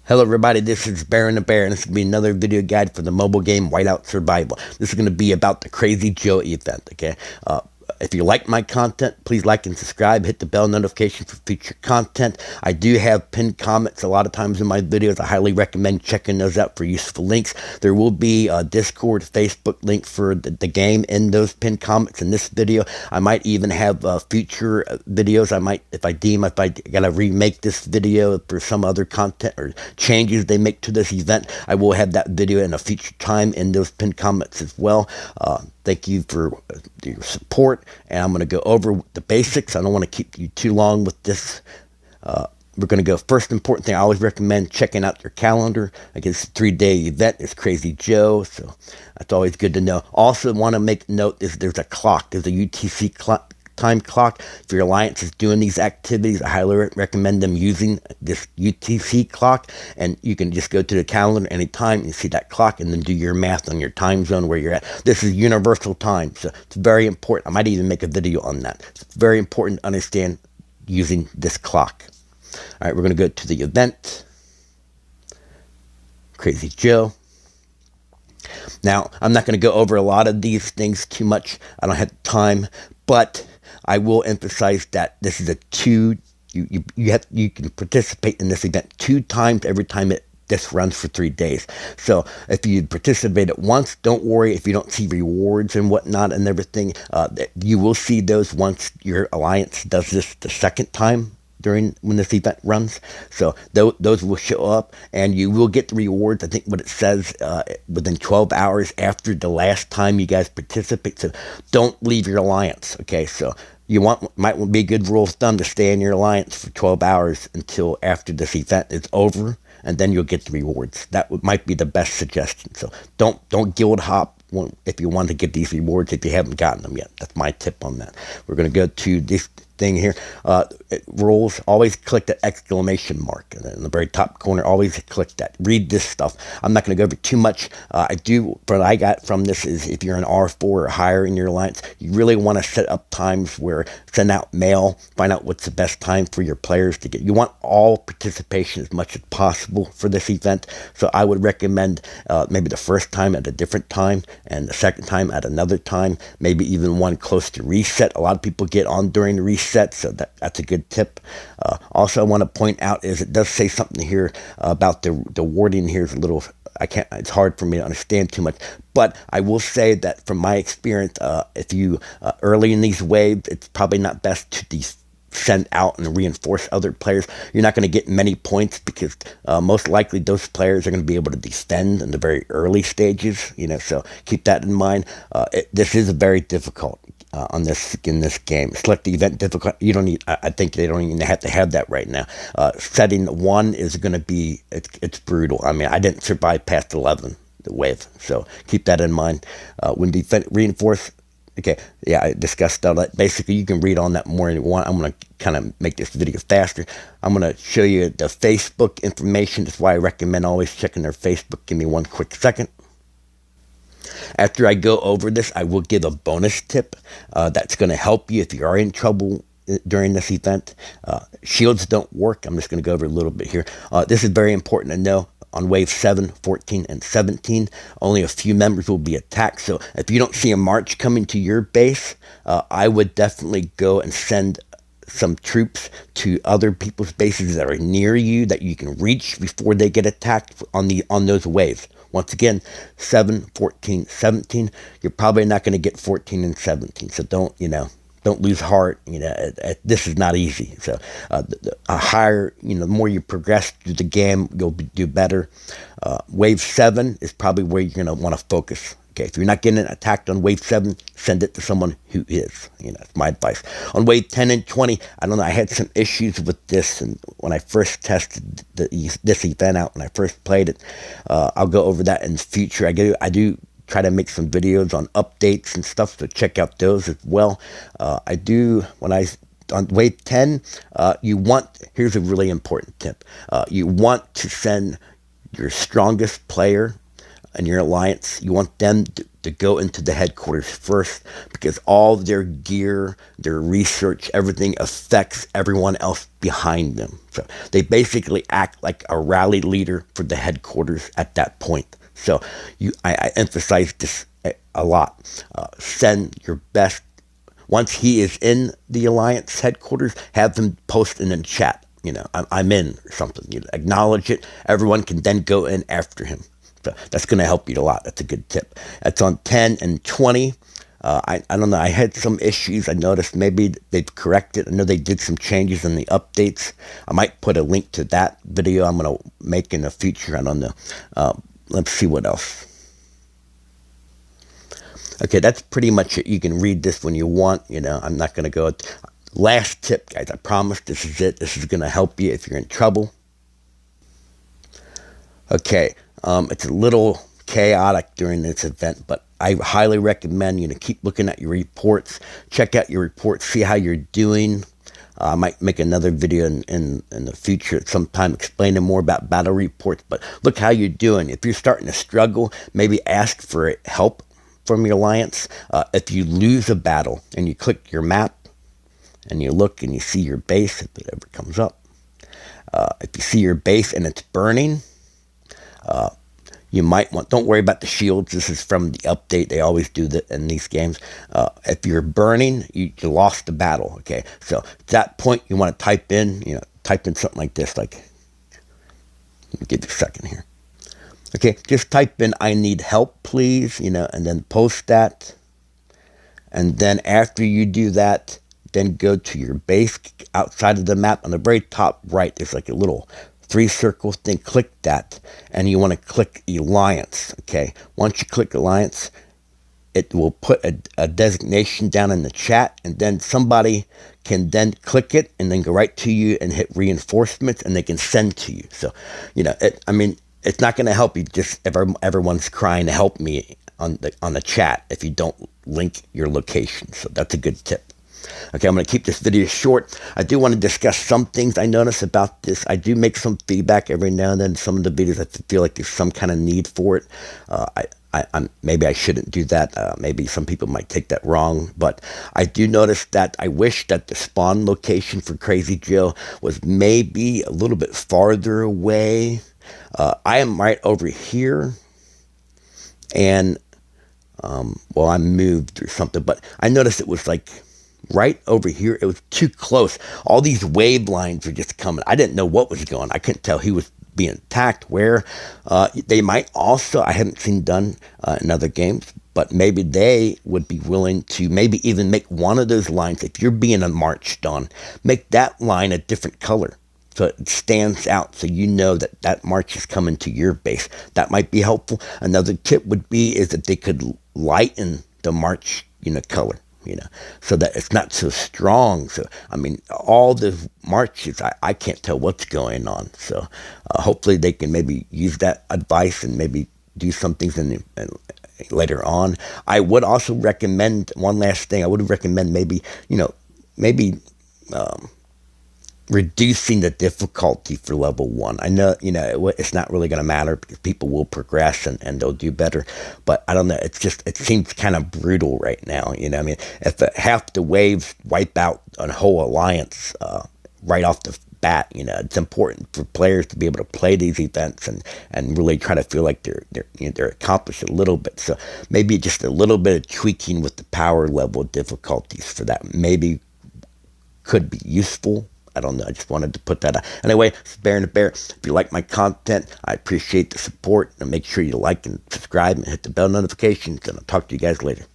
Hello everybody, this is Baron the Bear, and this is going to be another video guide for the mobile game Whiteout Survival. This is going to be about the Crazy Joe event, okay? If you like my content, please like and subscribe. Hit the bell notification for future content. I do have pinned comments a lot of times in my videos. I highly recommend checking those out for useful links. There will be a Discord, Facebook link for the game in those pinned comments in this video. I might even have future videos. If I gotta remake this video for some other content or changes they make to this event, I will have that video in a future time in those pinned comments as well. Thank you for your support, and I'm going to go over the basics. I don't want to keep you too long with this. We're going to go first important thing. I always recommend checking out your calendar. I guess it's a 3-day event. It's Crazy Joe, so that's always good to know. Also want to make note is there's a clock. There's a UTC clock. Time clock. If your alliance is doing these activities, I highly recommend them using this UTC clock, and you can just go to the calendar anytime and see that clock and then do your math on your time zone where you're at. This is universal time, so it's very important. I might even make a video on that. It's very important to understand using this clock. All right, we're going to go to the event. Crazy Joe. Now, I'm not going to go over a lot of these things too much. I don't have time, but I will emphasize that this is you can participate in this event 2 times every time this runs for 3 days. So if you participate at once, don't worry if you don't see rewards and whatnot and everything. You will see those once your alliance does this the second time when this event runs. So those will show up, and you will get the rewards. I think what it says within 12 hours after the last time you guys participate. So don't leave your alliance. Okay, so might be a good rule of thumb to stay in your alliance for 12 hours until after this event is over, and then you'll get the rewards. That might be the best suggestion. So don't guild hop if you want to get these rewards if you haven't gotten them yet. That's my tip on that. We're going to go to this thing here. Rules, always click the exclamation mark in the very top corner. Always click that. Read this stuff. I'm not going to go over too much. What I got from this is if you're an R4 or higher in your alliance, you really want to set up times where send out mail, find out what's the best time for your players to get. You want all participation as much as possible for this event. So I would recommend maybe the first time at a different time and the second time at another time, maybe even one close to reset. A lot of people get on during the reset, so that's a good tip. Also, I want to point out is it does say something here about the wording here is a little, it's hard for me to understand too much, but I will say that from my experience, if you early in these waves, it's probably not best to send out and reinforce other players. You're not going to get many points because most likely those players are going to be able to defend in the very early stages, so keep that in mind. This is very difficult in this game. Select the event difficulty. You don't need, I think they don't even have to have that right now. Setting 1 is going to be, it's brutal. I mean, I didn't survive past 11, the wave, so keep that in mind. When reinforce, okay, yeah, I discussed all that. Basically, you can read on that more if you want. I'm going to kind of make this video faster. I'm going to show you the Facebook information. That's why I recommend always checking their Facebook. Give me one quick second. After I go over this, I will give a bonus tip that's going to help you if you are in trouble during this event. Shields don't work. I'm just going to go over a little bit here. This is very important to know. On wave 7, 14, and 17, only a few members will be attacked. So if you don't see a march coming to your base, I would definitely go and send some troops to other people's bases that are near you that you can reach before they get attacked on those waves. Once again, 7, 14, 17, you're probably not going to get 14 and 17. So don't lose heart. This is not easy. So a higher, the more you progress through the game, you'll do better. Wave 7 is probably where you're going to want to focus. Okay, if you're not getting attacked on wave 7, send it to someone who is. That's my advice. On wave 10 and 20, I don't know, I had some issues with this, and when I first tested this event out, when I first played it, I'll go over that in the future. I do try to make some videos on updates and stuff, so check out those as well. On wave 10, here's a really important tip. You want to send your strongest player in your alliance. You want them to go into the headquarters first, because all their gear, their research, everything affects everyone else behind them. So they basically act like a rally leader for the headquarters at that point. So I emphasize this a lot. Send your best. Once he is in the Alliance headquarters, have them post in the chat, I'm in or something. Acknowledge it. Everyone can then go in after him. So that's going to help you a lot. That's a good tip. That's on 10 and 20. I don't know. I had some issues. I noticed maybe they've corrected. I know they did some changes in the updates. I might put a link to that video I'm going to make in the future. I don't know. Let's see what else. Okay, that's pretty much it. You can read this when you want. I'm not going to go. Last tip, guys. I promise this is it. This is going to help you if you're in trouble. Okay, it's a little chaotic during this event, but I highly recommend, keep looking at your reports. Check out your reports. See how you're doing. I might make another video in the future at some time explaining more about battle reports, but look how you're doing. If you're starting to struggle, maybe ask for help from your alliance. If you lose a battle and you click your map and you look and you see your base, if it ever comes up, if you see your base and it's burning, you might want, don't worry about the shields. This is from the update. They always do that in these games. If you're burning, you lost the battle. Okay, so at that point, you want to type in something like this. Like, let me give you a second here. Okay, just type in, "I need help, please," and then post that. And then after you do that, then go to your base outside of the map. On the very top right, there's like a little 3 circle thing. Click that, and you want to click Alliance. Okay, once you click Alliance, it will put a designation down in the chat, and then somebody can then click it and then go right to you and hit reinforcements, and they can send to you. So, it's not going to help you just if everyone's crying to help me on the chat if you don't link your location. So that's a good tip. Okay, I'm going to keep this video short. I do want to discuss some things I notice about this. I do make some feedback every now and then. Some of the videos, I feel like there's some kind of need for it. Maybe I shouldn't do that. Maybe some people might take that wrong. But I do notice that I wish that the spawn location for Crazy Joe was maybe a little bit farther away. I am right over here. And, I moved or something. But I noticed it was like right over here. It was too close. All these wave lines were just coming. I didn't know what was going on. I couldn't tell who was being attacked where. They might also, I haven't seen done in other games, but maybe they would be willing to maybe even make one of those lines, if you're being marched on, make that line a different color so it stands out, so you know that that march is coming to your base. That might be helpful. Another tip would be is that they could lighten the march color, so that it's not so strong. So, all the marches, I can't tell what's going on. So, hopefully they can maybe use that advice and maybe do some things later on. I would also recommend, one last thing, I would recommend maybe reducing the difficulty for level 1. I know, it's not really going to matter because people will progress and they'll do better. But I don't know. It seems kind of brutal right now. If half the waves wipe out a whole alliance right off the bat, it's important for players to be able to play these events and really try to feel like they're accomplished a little bit. So maybe just a little bit of tweaking with the power level difficulties for that maybe could be useful. I don't know. I just wanted to put that out. Anyway, it's Bear and the Bear. If you like my content, I appreciate the support. And make sure you like and subscribe and hit the bell notifications. And I'll talk to you guys later.